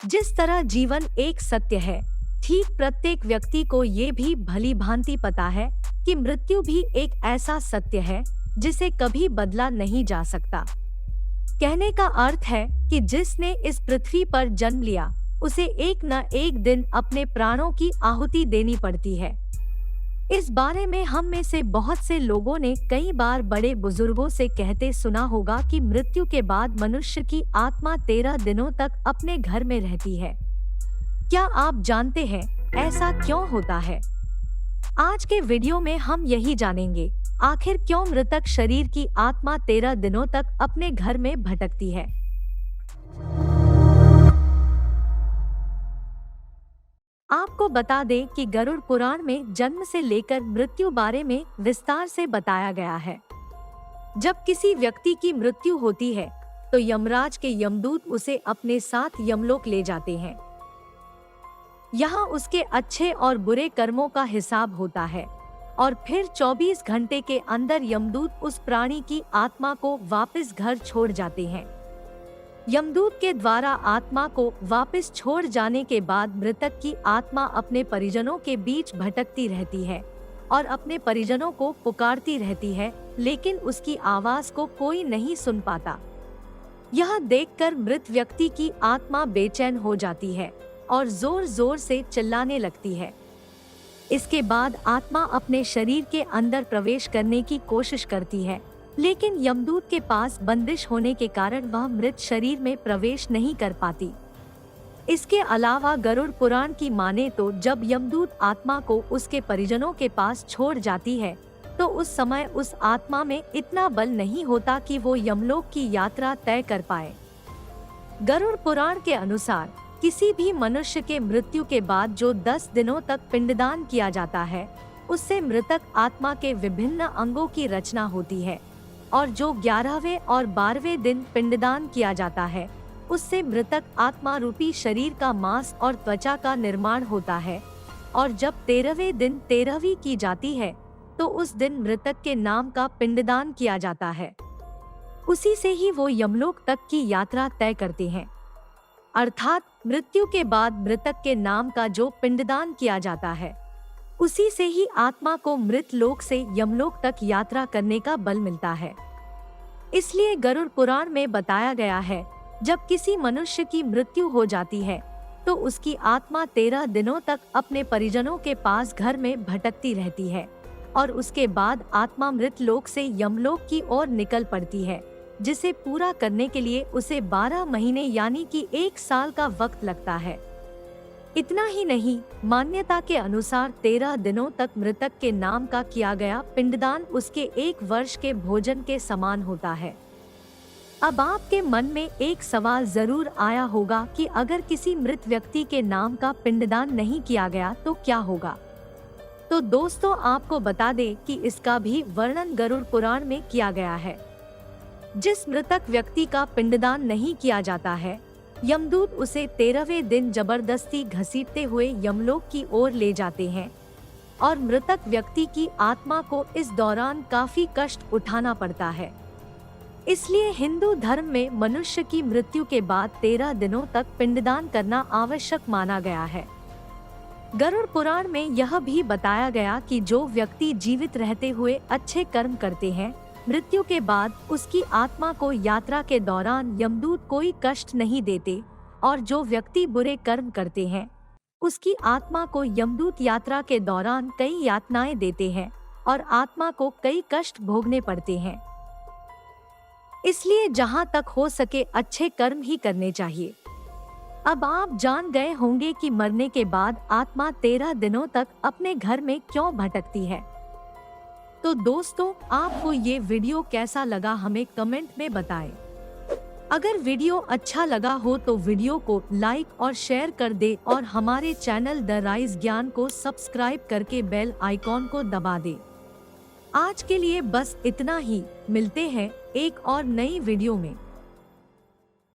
जिस तरह जीवन एक सत्य है, ठीक प्रत्येक व्यक्ति को ये भी भली भांति पता है कि मृत्यु भी एक ऐसा सत्य है जिसे कभी बदला नहीं जा सकता। कहने का अर्थ है कि जिसने इस पृथ्वी पर जन्म लिया, उसे एक न एक दिन अपने प्राणों की आहुति देनी पड़ती है। इस बारे में हम में से बहुत से लोगों ने कई बार बड़े बुजुर्गों से कहते सुना होगा कि मृत्यु के बाद मनुष्य की आत्मा 13 दिनों तक अपने घर में रहती है। क्या आप जानते हैं ऐसा क्यों होता है? आज के वीडियो में हम यही जानेंगे, आखिर क्यों मृतक शरीर की आत्मा 13 दिनों तक अपने घर में भटकती है। आपको बता दें कि गरुड़ पुराण में जन्म से लेकर मृत्यु बारे में विस्तार से बताया गया है। जब किसी व्यक्ति की मृत्यु होती है तो यमराज के यमदूत उसे अपने साथ यमलोक ले जाते हैं। यहाँ उसके अच्छे और बुरे कर्मों का हिसाब होता है और फिर 24 घंटे के अंदर यमदूत उस प्राणी की आत्मा को वापस घर छोड़ जाते हैं। यमदूत के द्वारा आत्मा को वापस छोड़ जाने के बाद मृतक की आत्मा अपने परिजनों के बीच भटकती रहती है और अपने परिजनों को पुकारती रहती है, लेकिन उसकी आवाज को कोई नहीं सुन पाता। यह देखकर मृत व्यक्ति की आत्मा बेचैन हो जाती है और जोर जोर से चिल्लाने लगती है। इसके बाद आत्मा अपने शरीर के अंदर प्रवेश करने की कोशिश करती है, लेकिन यमदूत के पास बंदिश होने के कारण वह मृत शरीर में प्रवेश नहीं कर पाती। इसके अलावा गरुड़ पुराण की माने तो जब यमदूत आत्मा को उसके परिजनों के पास छोड़ जाती है तो उस समय उस आत्मा में इतना बल नहीं होता कि वो यमलोक की यात्रा तय कर पाए। गरुड़ पुराण के अनुसार किसी भी मनुष्य के मृत्यु के बाद जो 10 दिनों तक पिंडदान किया जाता है, उससे मृतक आत्मा के विभिन्न अंगों की रचना होती है, और जो 11वें और 12वें दिन पिंडदान किया जाता है, उससे मृतक आत्मा रूपी शरीर का मांस और त्वचा का निर्माण होता है। और जब 13वें दिन 13वीं की जाती है तो उस दिन मृतक के नाम का पिंडदान किया जाता है। उसी से ही वो यमलोक तक की यात्रा तय करते हैं। अर्थात मृत्यु के बाद मृतक के नाम का जो पिंडदान किया जाता है, उसी से ही आत्मा को मृत लोक से यमलोक तक यात्रा करने का बल मिलता है। इसलिए गरुड़ पुराण में बताया गया है, जब किसी मनुष्य की मृत्यु हो जाती है तो उसकी आत्मा 13 दिनों तक अपने परिजनों के पास घर में भटकती रहती है और उसके बाद आत्मा मृत लोक से यमलोक की ओर निकल पड़ती है, जिसे पूरा करने के लिए उसे 12 महीने यानी कि 1 साल का वक्त लगता है। इतना ही नहीं, मान्यता के अनुसार 13 दिनों तक मृतक के नाम का किया गया पिंडदान उसके 1 वर्ष के भोजन के समान होता है। अब आपके मन में एक सवाल जरूर आया होगा कि अगर किसी मृत व्यक्ति के नाम का पिंडदान नहीं किया गया तो क्या होगा? तो दोस्तों, आपको बता दें कि इसका भी वर्णन गरुड़ पुराण में किया गया है। जिस मृतक व्यक्ति का पिंडदान नहीं किया जाता है, यमदूत उसे 13वें दिन जबरदस्ती घसीटते हुए यमलोक की ओर ले जाते हैं और मृतक व्यक्ति की आत्मा को इस दौरान काफी कष्ट उठाना पड़ता है। इसलिए हिंदू धर्म में मनुष्य की मृत्यु के बाद 13 दिनों तक पिंडदान करना आवश्यक माना गया है। गरुड़ पुराण में यह भी बताया गया कि जो व्यक्ति जीवित रहते हुए अच्छे कर्म करते हैं, मृत्यु के बाद उसकी आत्मा को यात्रा के दौरान यमदूत कोई कष्ट नहीं देते, और जो व्यक्ति बुरे कर्म करते हैं उसकी आत्मा को यमदूत यात्रा के दौरान कई यातनाएं देते हैं और आत्मा को कई कष्ट भोगने पड़ते हैं। इसलिए जहां तक हो सके अच्छे कर्म ही करने चाहिए। अब आप जान गए होंगे कि मरने के बाद आत्मा 13 दिनों तक अपने घर में क्यों भटकती है। तो दोस्तों, आपको ये वीडियो कैसा लगा हमें कमेंट में बताएं। अगर वीडियो अच्छा लगा हो तो वीडियो को लाइक और शेयर कर दे और हमारे चैनल द राइज ज्ञान को सब्सक्राइब करके बेल आइकॉन को दबा दे। आज के लिए बस इतना ही, मिलते हैं एक और नई वीडियो में।